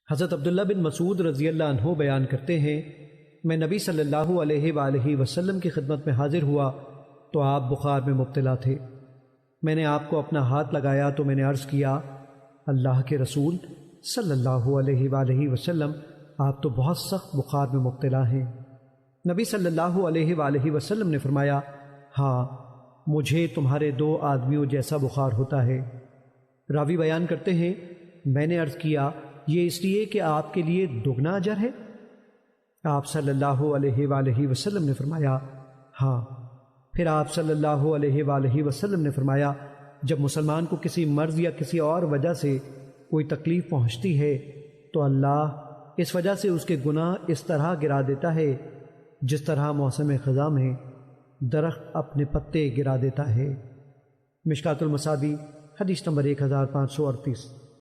حضرت عبداللہ بن مسعود رضی اللہ عنہ بیان کرتے ہیں، میں نبی صلی اللہ علیہ وآلہ وسلم کی خدمت میں حاضر ہوا تو آپ بخار میں مبتلا تھے۔ میں نے آپ کو اپنا ہاتھ لگایا تو میں نے عرض کیا، اللہ کے رسول صلی اللہ علیہ وآلہ وسلم، آپ تو بہت سخت بخار میں مبتلا ہیں۔ نبی صلی اللہ علیہ وآلہ وسلم نے فرمایا، ہاں مجھے تمہارے 2 آدمیوں جیسا بخار ہوتا ہے۔ راوی بیان کرتے ہیں، میں نے عرض کیا، یہ اس لیے کہ آپ کے لیے دگنا اجر ہے؟ آپ صلی اللہ علیہ وآلہ وسلم نے فرمایا، ہاں۔ پھر آپ صلی اللہ علیہ وآلہ وسلم نے فرمایا، جب مسلمان کو کسی مرض یا کسی اور وجہ سے کوئی تکلیف پہنچتی ہے تو اللہ اس وجہ سے اس کے گناہ اس طرح گرا دیتا ہے جس طرح موسم خزاں میں درخت اپنے پتے گرا دیتا ہے۔ مشکوٰۃ المصابیح حدیث نمبر 1538۔